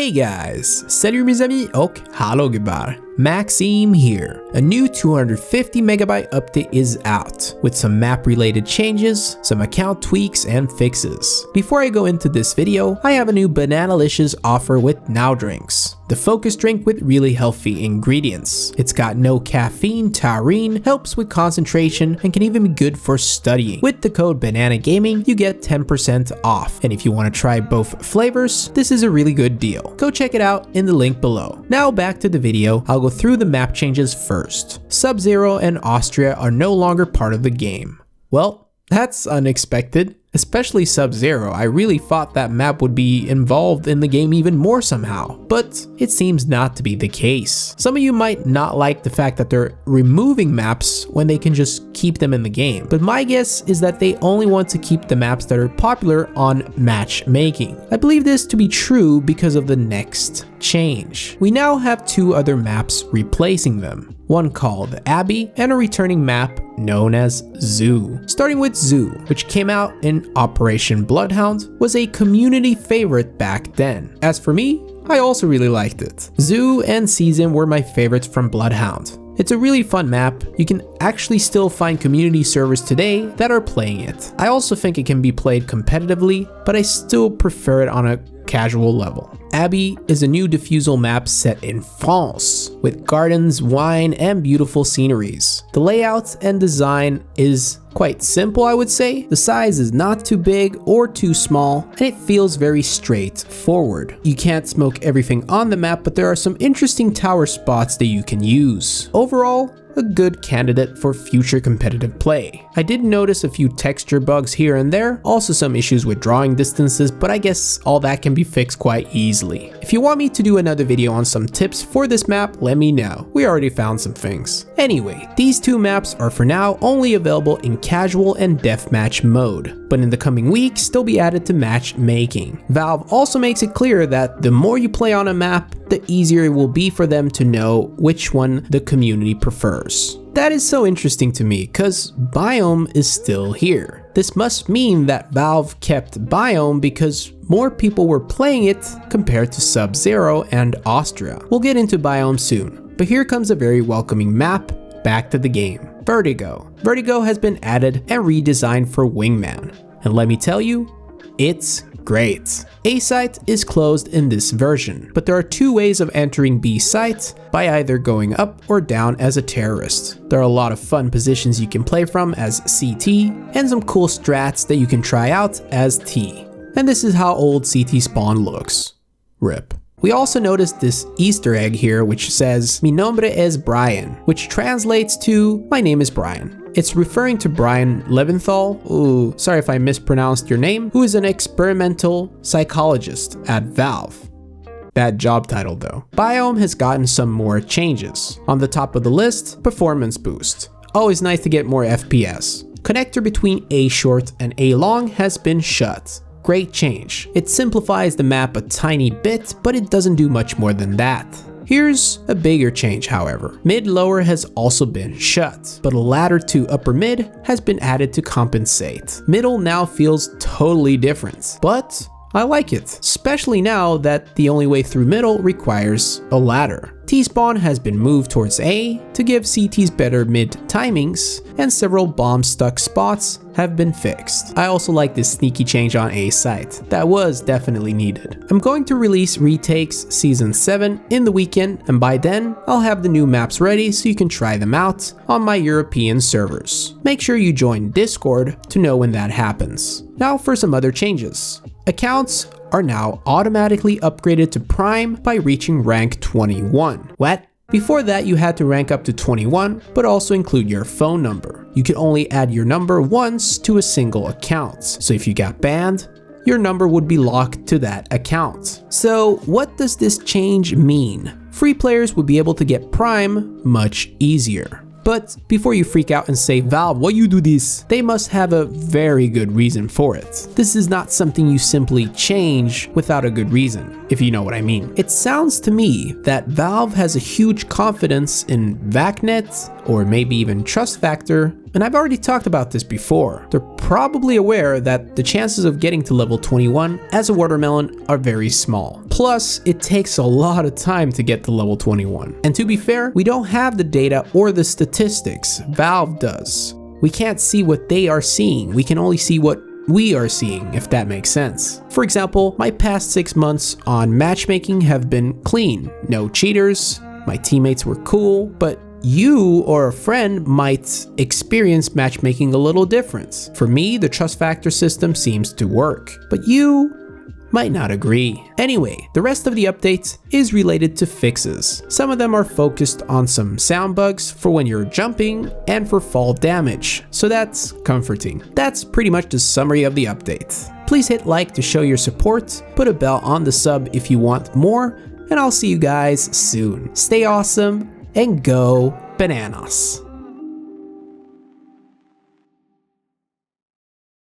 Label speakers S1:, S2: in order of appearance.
S1: Hey guys, salut mes amis och hallå gubbar. Maxime here. A new 250 megabyte update is out, with some map related changes, some account tweaks and fixes. Before I go into this video, I have a new Bananalicious offer with Now Drinks. The focus drink with really healthy ingredients. It's got no caffeine, taurine, helps with concentration, and can even be good for studying. With the code Banana Gaming, you get 10% off. And if you want to try both flavors, this is a really good deal. Go check it out in the link below. Now back to the video, I'll go through the map changes first. Sub-Zero and Austria are no longer part of the game. Well, that's unexpected. Especially Sub-Zero, I really thought that map would be involved in the game even more somehow, but it seems not to be the case. Some of you might not like the fact that they're removing maps when they can just keep them in the game, but my guess is that they only want to keep the maps that are popular on matchmaking. I believe this to be true because of the next change. We now have two other maps replacing them. One called Abbey and a returning map known as Zoo. Starting with Zoo, which came out in Operation Bloodhound, was a community favorite back then. As for me, I also really liked it. Zoo and Season were my favorites from Bloodhound. It's a really fun map. You can actually still find community servers today that are playing it. I also think it can be played competitively, but I still prefer it on a casual level. Abbey is a new diffusal map set in France, with gardens, wine, and beautiful sceneries. The layout and design is quite simple, I would say. The size is not too big or too small, and it feels very straightforward. You can't smoke everything on the map, but there are some interesting tower spots that you can use. Overall, a good candidate for future competitive play. I did notice a few texture bugs here and there, also some issues with drawing distances, but I guess all that can be fixed quite easily. If you want me to do another video on some tips for this map, let me know. We already found some things. Anyway, these two maps are for now only available in casual and deathmatch mode, but in the coming weeks they'll be added to matchmaking. Valve also makes it clear that the more you play on a map, the easier it will be for them to know which one the community prefers. That is so interesting to me, cause Biome is still here. This must mean that Valve kept Biome because more people were playing it compared to Sub-Zero and Austria. We'll get into Biome soon, but here comes a very welcoming map back to the game. Vertigo. Vertigo has been added and redesigned for Wingman, and let me tell you, it's great. A site is closed in this version, but there are two ways of entering B site, by either going up or down as a terrorist. There are a lot of fun positions you can play from as CT, and some cool strats that you can try out as T. And this is how old CT spawn looks. RIP. We also noticed this Easter egg here which says, Mi nombre es Brian, which translates to, my name is Brian. It's referring to Brian Leventhal, ooh, sorry if I mispronounced your name, who is an experimental psychologist at Valve. Bad job title though. Biome has gotten some more changes. On the top of the list, performance boost. Always nice to get more FPS. Connector between A short and A long has been shut. Great change. It simplifies the map a tiny bit, but it doesn't do much more than that. Here's a bigger change, however. Mid-lower has also been shut, but a ladder to upper mid has been added to compensate. Middle now feels totally different, but I like it, especially now that the only way through middle requires a ladder. T-spawn has been moved towards A to give CTs better mid timings, and several bomb stuck spots have been fixed. I also like this sneaky change on A site. That was definitely needed. I'm going to release retakes season 7 in the weekend, and by then I'll have the new maps ready so you can try them out on my European servers. Make sure you join Discord to know when that happens. Now for some other changes. Accounts are now automatically upgraded to Prime by reaching rank 21. What? Before that, you had to rank up to 21, but also include your phone number. You could only add your number once to a single account. So if you got banned, your number would be locked to that account. So what does this change mean? Free players would be able to get Prime much easier. But before you freak out and say, Valve, why you do this? They must have a very good reason for it. This is not something you simply change without a good reason, if you know what I mean. It sounds to me that Valve has a huge confidence in VACnet or maybe even trust factor, and I've already talked about this before, they're probably aware that the chances of getting to level 21 as a watermelon are very small. Plus, it takes a lot of time to get to level 21. And to be fair, we don't have the data or the statistics. Valve does. We can't see what they are seeing. We can only see what we are seeing, if that makes sense. For example, my past 6 months on matchmaking have been clean. No cheaters, my teammates were cool, but you or a friend might experience matchmaking a little different. For me, the trust factor system seems to work, but you might not agree. Anyway, the rest of the update is related to fixes. Some of them are focused on some sound bugs for when you're jumping and for fall damage, so that's comforting. That's pretty much the summary of the update. Please hit like to show your support, put a bell on the sub if you want more, and I'll see you guys soon. Stay awesome and go bananas.